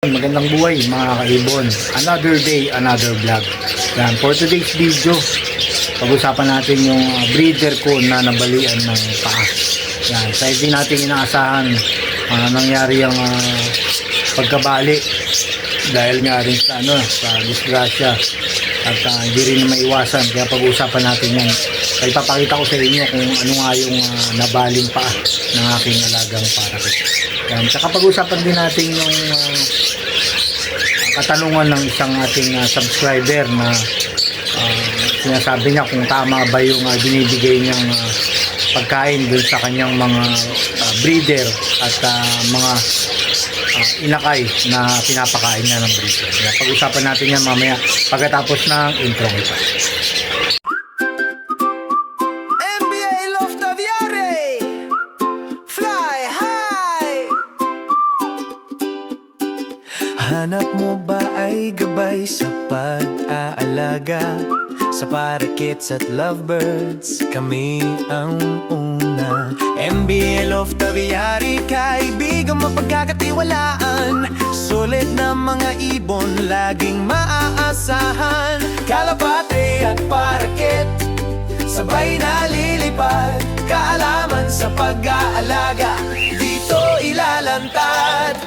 Magandang buhay mga kaibon. Another day, another vlog. Yan, for today's video, pag-usapan natin yung breeder ko na nabalian ng paa. Yan, sa hindi natin inaasahan nangyari yung pagkabali dahil nga rin sa disgrasya at hindi rin maiwasan. Kaya pag-usapan natin yan. Kaya ipapakita ko sa inyo kung ano nga yung nabaling paa ng aking alagang parakit. Yan, saka pag-usapan din natin yung katanungan ng isang ating subscriber na sinasabi niya kung tama ba yung binibigay niyang pagkain dun sa kanyang mga breeder at mga inakay na pinapakain niya ng breeder. Pag-usapan natin yan mamaya pagkatapos ng intro ito. Hanap mo ba ay gabay sa pag-aalaga sa parakits at lovebirds? Kami ang una. MBL of Taviari, kaibigang mapagkakatiwalaan. Sulit na mga ibon, laging maaasahan. Kalapate at parakit, sabay na lilipad. Kaalaman sa pag-aalaga, dito ilalantad.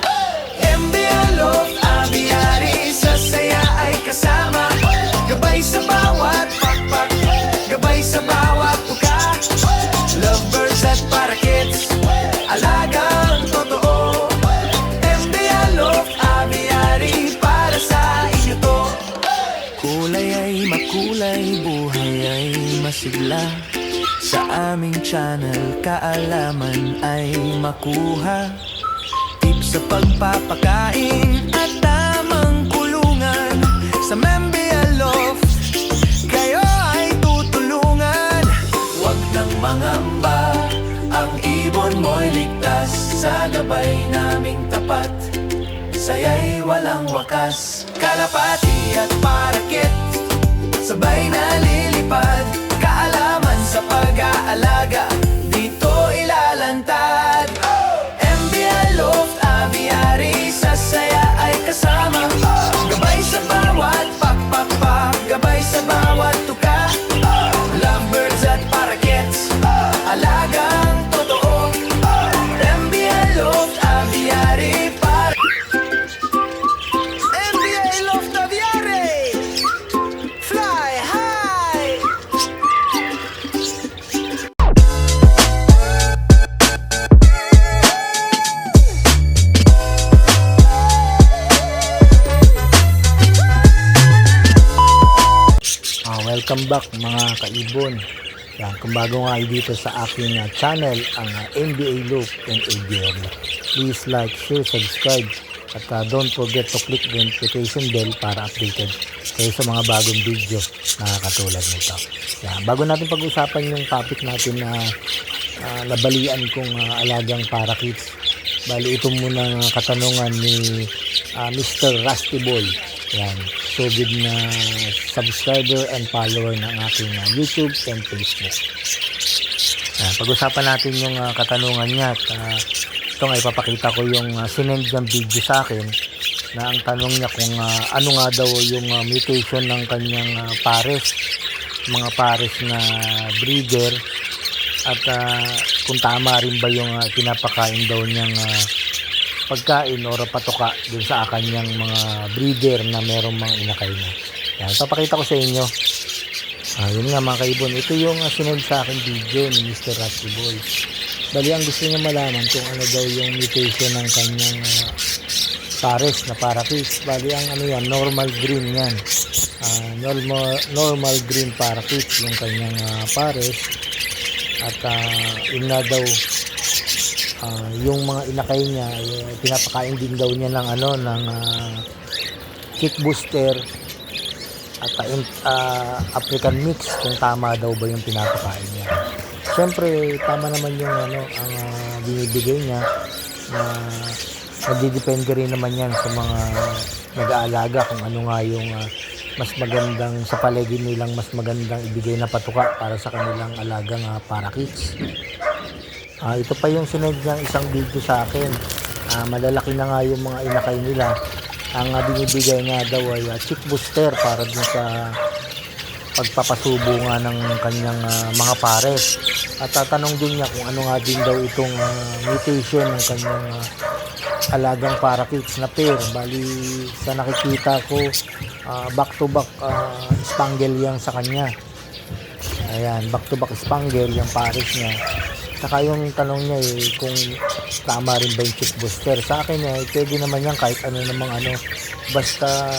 MBL of Aviary, sa saya ay kasama. Gabay sa bawat pakpak, gabay sa bawat tuka. Lovebirds at parakits, alagang totoo. MBL of Aviary, para sa inyo to. Kulay ay makulay, buhay ay masigla. Sa aming channel, kaalaman ay makuha. Sa pagpapakain at tamang kulungan, sa MBL of kayo ay tutulungan. Huwag nang mangamba, ang ibon mo'y ligtas. Sa gabay naming tapat, saya'y walang wakas. Kalapati at parakit, sabay na lilipad. Kaalaman sa pag-aalaga, dito ilalantad. MBL of Aviary, sa saya ay kasama. Gabay sa bawat pakpak, gabay sa bawat tuka. Lovebirds at parakits, alagang totoo. MBL of Aviary, MBL of Aviary, fly high. Welcome back mga kaibon. Yan, kung bago nga dito sa aking channel, ang NBA Loop and ABM. Please like, share, subscribe at don't forget to click the notification bell para updated kayo sa mga bagong video na katulad nito. Yan, bago natin pag-usapan yung topic natin na nabalian kong alagang parakits, bali ito muna katanungan ni Mr. Rusty Boy. Yan, so good na subscriber and follower ng aking YouTube and Facebook. Pag-usapan natin yung katanungan niya at ito nga ipapakita ko yung sinend niyang video sa akin na ang tanong niya kung ano nga daw yung mutation ng kanyang pares, mga pares na breeder at kung tama rin ba yung pinapakain daw niyang pagkain o patuka dun sa kanyang mga breeder na merong mga inakay na. Yan, papakita ko sa inyo. Yun nga mga kaibon, ito yung sinend sa akin video ni Mr. Rusty Boy. Bali ang gusto niya malaman kung ano daw yung mutation ng kanyang pares na parakits. Bali ang ano yan, normal green yan. Normal green parakits yung kanyang pares. At yun nga daw yung mga inakay niya, pinapakain din daw niya ng ng kick booster at African mix, kung tama daw ba yung pinapakain niya. Siyempre tama naman yung ang binibigay niya, na nagdidepende rin naman yan sa mga nag-aalaga kung ano nga yung mas magandang sa paligid nilang mas magandang ibigay na patuka para sa kanilang alagang parakits. Ito pa yung sinend niyang isang video sa akin Malalaki na nga yung mga inakay nila. Ang binibigay nga daw ay chick booster para dun sa pagpapasubo nga ng kanyang mga pares. At tatanong din niya kung ano nga din daw itong mutation ng kanyang alagang parakeets na pair. Bali sa nakikita ko, back to back spangle yan sa kanya. Ayan, back to back spangle yung pares niya. Saka yung tanong niya kung tama rin ba yung chick booster. Sa akin pwede naman yan kahit ano namang ano, basta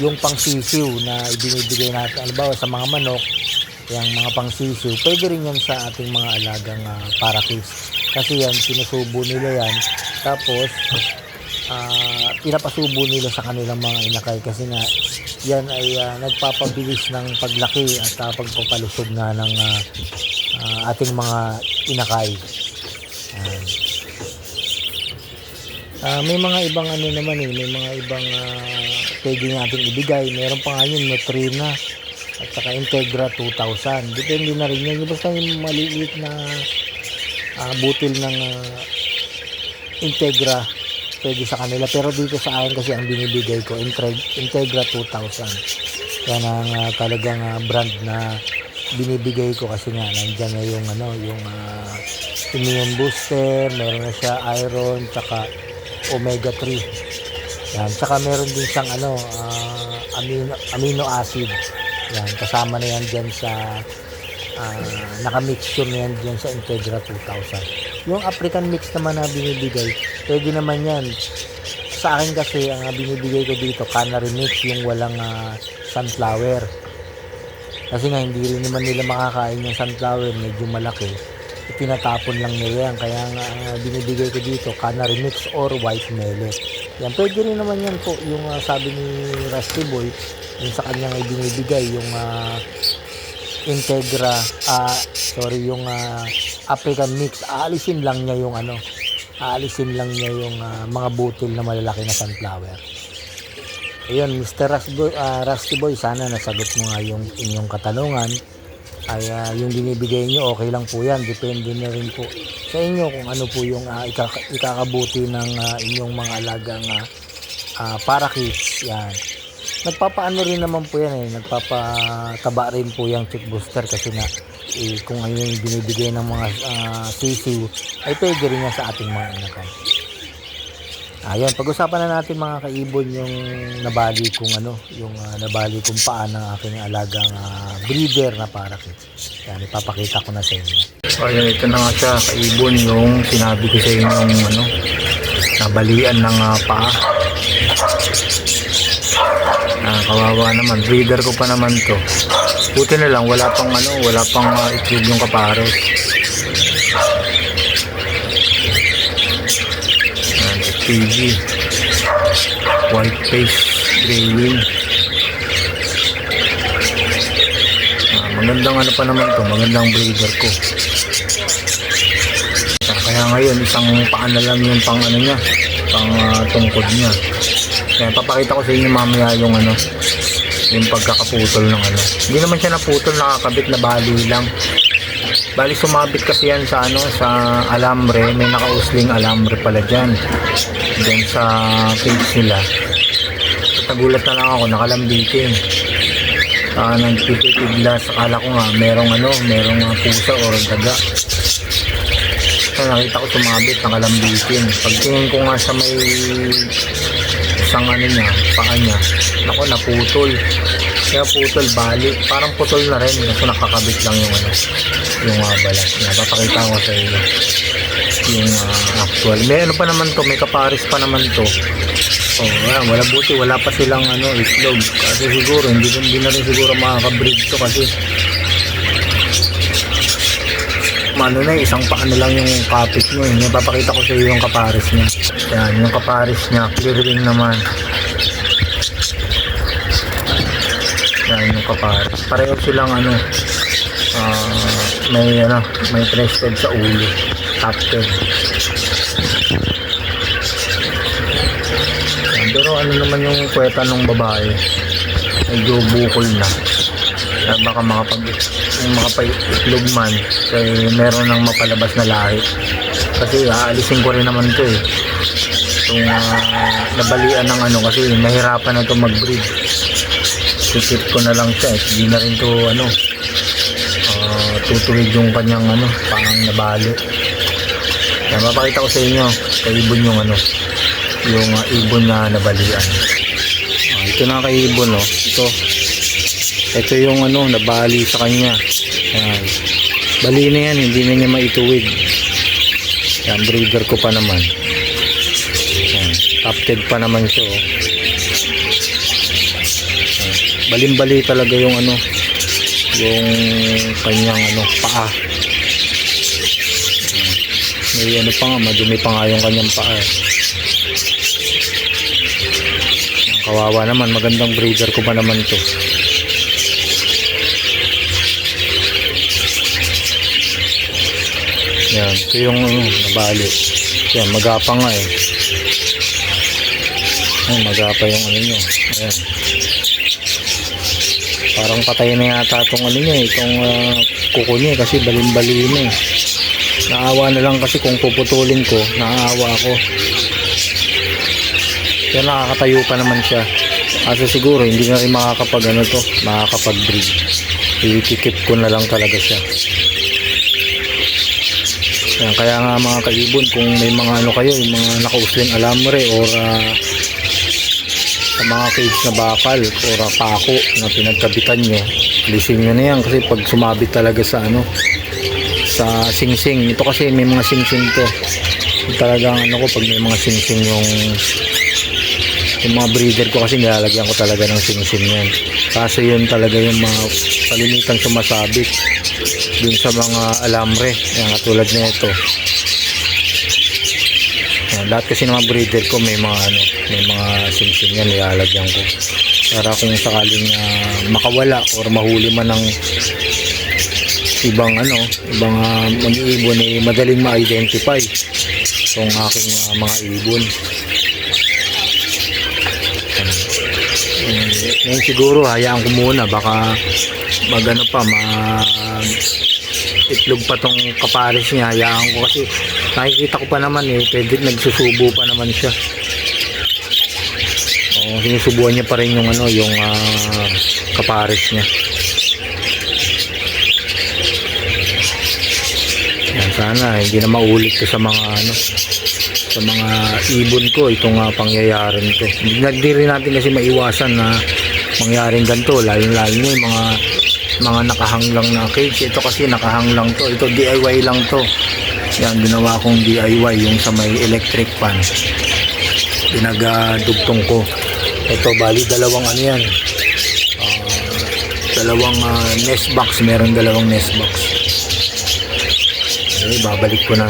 yung pangsisiw na ibinibigay natin, halimbawa sa mga manok, yung mga pangsisiw, pwede rin yan sa ating mga alagang parakeets. Kasi yan, sinusubo nila yan, tapos pinapasubo nila sa kanilang mga inakay kasi nga yan ay nagpapabilis ng paglaki at pagpapalusog nga ng ating mga inakay. May mga ibang ano naman may mga ibang pwede nating ibigay. Meron pa nga yun, Nutrina at saka Integra 2000. Depende na rin yan. Basta yung maliit na butil ng Integra pwede sa kanila. Pero dito sa akin kasi ang binibigay ko Integra 2000. Yan ang talagang brand na binibigay ko kasi nga nandiyan na yung yung immune booster, meron na siya iron, tsaka omega 3. Yan, tsaka meron din siyang amino acid. Yan, kasama na yan diyan sa naka-mixture na yan diyan sa Integra 2000. Yung African mix naman na binibigay, pwede naman yan. Sa akin kasi ang binibigay ko dito canary mix, yung walang sunflower. Kasi nga hindi rin naman nila makakain yung sunflower, medyo malaki. Pinatapon lang nila yan. Kaya nga binibigay ko dito canary mix or white melon. Yan, pwede rin naman yan po yung sabi ni Rusty Boy, yung sa kanyang ibinibigay yung Integra yung African mix. Aalisin lang niya yung mga butil na malalaki na sunflower. Ayun, Mr. Rusty Boy, sana nasagot mo nga yung inyong katanungan. Ay yung binibigay nyo, okay lang po yan. Depende na rin po sa inyo kung ano po yung ikakabuti ng inyong mga alagang parakeets. Yan. Nagpapaano rin naman po yan nagpapataba rin po yung chick booster kasi nga kung ano yung binibigay ng mga sisiw ay pwede rin yan sa ating mga inakan. Ayan, pag-usapan na natin mga kaibon yung nabali kong paa ng aking alagang breeder na parakeet. Yan, ipapakita ko na sa inyo. Ayan, ito na nga siya kaibon yung sinabi ko sa inyo yung nabalian ng paa. Kawawa naman, breeder ko pa naman to. Buti na lang wala pang itlog yung kapares. PG white face gray wing. Magandang pa naman to, magandang breeder ko. Kaya ngayon isang paa na lang yung pang niya, pang tungkod niya. Kaya papakita ko sa inyo mamaya yung yung pagkakaputol ng Hindi naman siya naputol, nakakabit na bali lang. Bali sumabit kasi yan sa sa alambre, may nakausling alambre pala diyan sa cage nila. Nagulat na lang ako, nakalambitin. Nagtitiglas, akala ko nga merong pusa o daga. Kaya nakita ko sumabit, nakalambitin. Pagtingin ko nga sa may isang paa niya, ako naputol. Kaya putol, balik, parang putol na rin kasi nakakabit lang yung balat niya. Papakita ko sa inyo yung actual. May pa naman to, may kapares pa naman to. Wala buti, wala pa silang itlog. Kasi siguro hindi na rin siguro makaka-breed to kasi isang paa na lang yung kapit niya. Papakita ko sa iyo yung kapares niya. Yan, yung kapares niya, clear ring naman. Yan yung kapares. Pareho silang may crested sa ulo, top 10. Pero naman yung kweta ng babae, medyo bukol na. Baka makapag-itlog man, kaya meron ng mapalabas na lahi. Kasi aalisin ko rin naman to eh. Itong nabalian ng ano kasi mahirapan na to mag-breed. Sikip ko na lang siya. Hindi na rin to tutuwid yung kanyang pang nabali. Kaya mapakita ko sa inyo kay ibon yung yung ibon na nabalian. Ito na kay ibon ito yung nabali sa kanya. Ayan. Bali na yan, hindi na niya maituwid. Yan, breeder ko pa naman. Yan, captive pa naman siya Balim-bali talaga yung yung kanyang paa. May pa nga, madumi pa nga yung kanyang paa. Kawawa naman, magandang breeder ko pa naman to. Yan, ito yung nabali. Yan, magapa nga eh. Magapa yung nyo. Ayan. Parang patay na yata itong niya eh, itong kuko niya kasi balim-bali na eh. Naawa na lang kasi kung puputulin ko, naawa ako. Kaya nakakatayo pa naman siya. Kasi siguro hindi na rin makakapag-breed. Ikikip ko na lang talaga siya. Kaya nga mga kaibon, kung may mga kayo, yung mga nakausling alambre or sa mga cage na bakal or pako na pinagkabitan nyo, lisin nyo na yan kasi pag sumabit talaga sa sa singsing, ito kasi may mga singsing to. Talagang pag may mga singsing yung mga breeder ko kasi nilalagyan ko talaga ng singsing yan. Kaso yun talaga yung mga palimitan sumasabit dun sa mga alambre. Yan, katulad na ito. Yan, lahat kasi ng mga breeder ko may mga singsing yan nilalagyan ko. Para kung sakaling makawala or mahuli man ng ibang mga ibon madaling ma-identify itong aking mga ibon. Ngayon siguro hayaan ko muna, baka itlog pa tong kapares niya. Hayaan ko kasi nakikita ko pa naman pwede nagsusubo pa naman siya. Sinusubuan niya pa rin yung yung kapares niya. Yan, sana hindi na maulit ko sa mga sa mga ibon ko itong pangyayaring to. Hindi rin natin kasi maiwasan na mangyaring ganito, lalo yung mga nakahang lang na cage. Ito kasi nakahang lang to, ito DIY lang to. Yan, ginawa kong DIY yung sa may electric fan, pinagdugtong ko. Ito bali dalawang yan, dalawang nest box, meron dalawang nest box. Okay, babalik ko na.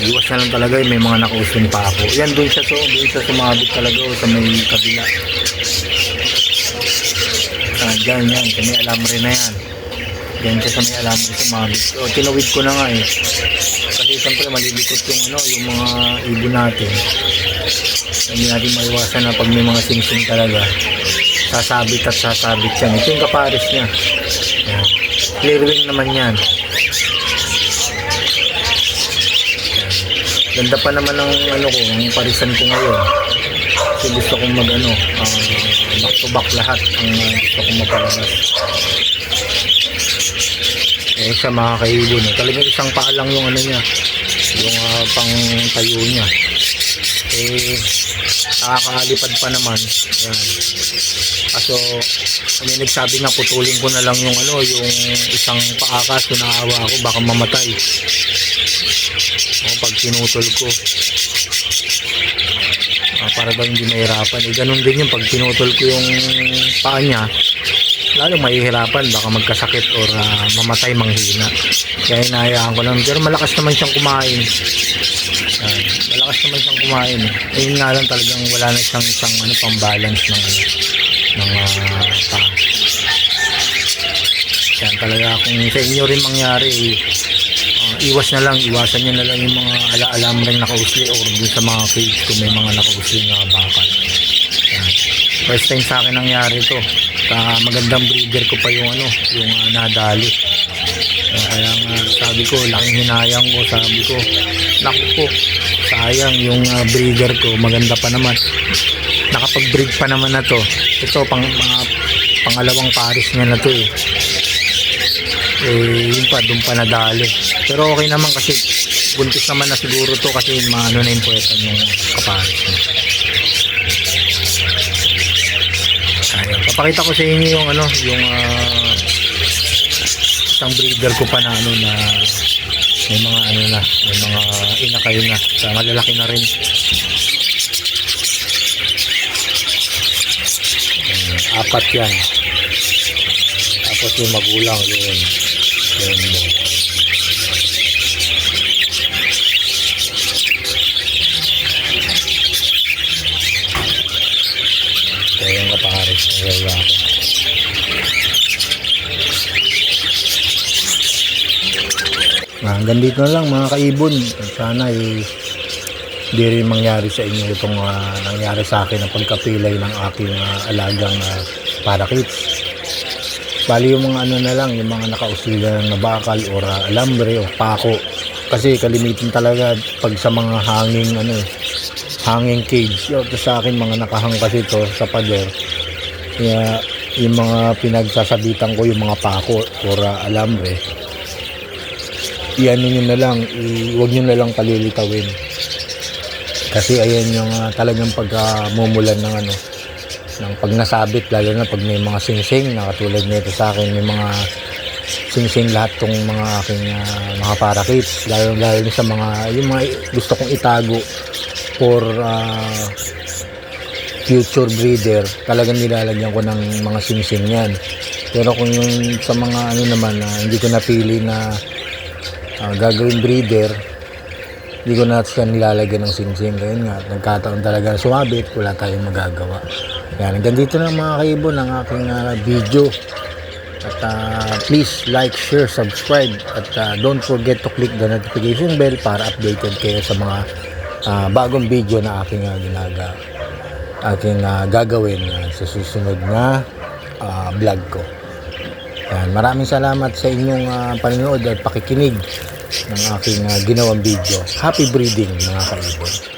Iwas na lang talaga, may mga nakausling pa ako. Yan, doon siya sumabit talaga sa may kabila. Dyan yan, sa may alambre na yan. Dyan siya sa may alambre sumabit. Tinawid ko na nga kasi siyempre malilikot yung mga ibon natin. Hindi natin maiwasan na pag may mga singsing talaga, sasabit yan. Ito yung kapares niya. Yan. Clear wing naman yan. Ganda pa naman ng ang parisan ko ngayon. Kasi gusto kong back to back lahat ang gusto kong mapalabas. Siya mga kaibon talagang isang paa lang yung niya, yung pang tayo niya. Nakakalipad pa naman. Yan. Kaso may nagsabi nga putulin ko na lang yung yung isang paa, kaso naawa ako baka mamatay. Pag pinutol ko para daw hindi mahirapan. Ganun din yung pag pinutol ko yung paa niya, lalo mahihirapan, baka magkasakit or mamatay, manghina. Kaya hinahayaan ko lang. Pero malakas naman siyang kumain. Malakas naman siyang kumain. Ayun nga lang, talagang wala na siyang pang balance ng paa. Kaya talaga kung sa inyo rin mangyari, iwasan nyo na lang yung mga alamreng nakausli or dun sa mga cage kung may mga nakausli nga bakal. First time sa akin nangyari to. Magandang breeder ko pa yung nadali. Kaya nga sabi ko, laking hinayang ko, sabi ko, naku po, sayang yung breeder ko, maganda pa naman. Nakapag-breed pa naman na to. Ito, pangalawang pares niya na to eh. Yun pa, doon pa nadali. Pero okay naman kasi buntis naman na siguro to kasi maano na yung puwetan yung kapares niya. Ayun, papakita ko sa inyo yung ano, yung isang breeder ko pa na ano na may mga ano na, may mga inakay na, sa malalaki na rin. Apat yan. Tapos yung magulang yun. Yun mo. Kaya yung kapares na lalaki. Hanggang dito na lang mga kaibon. Sana di rin mangyari sa inyo itong nangyari sa akin ng pagkapilay ng aking alagang parakeets. Bali yung mga ano na lang, yung mga nakausila na bakal or alambre o pako. Kasi kalimitin talaga pag sa mga hanging cage. Ito sa akin mga nakahang kasi ito sa pader. Kaya yung mga pinagsasabitan ko yung mga pako or alambre. Iyan nyo na lang, huwag nyo na lang palilitawin. Kasi ayan yung talagang pagmumulan ng ng pag nasabit, lalo na pag may mga singsing na katulad nito sa akin, may mga singsing lahat tong mga aking mga parakeets, lalo sa mga yung mga gusto kong itago for future breeder, talagang nilalagyan ko ng mga singsing yan. Pero kung yung sa mga ano naman hindi ko napili na gagawin breeder, hindi ko na siya nilalagyan ng singsing. Kaya nga, nagkataon talaga sumabit, wala tayong magagawa. Yan, hanggang dito na mga kaibon ang aking video. At please like, share, subscribe. At don't forget to click the notification bell para updated kayo sa mga bagong video na aking gagawin sa susunod na vlog ko. Yan, maraming salamat sa inyong panonood at pakikinig ng aking ginawang video. Happy breeding mga kaibon.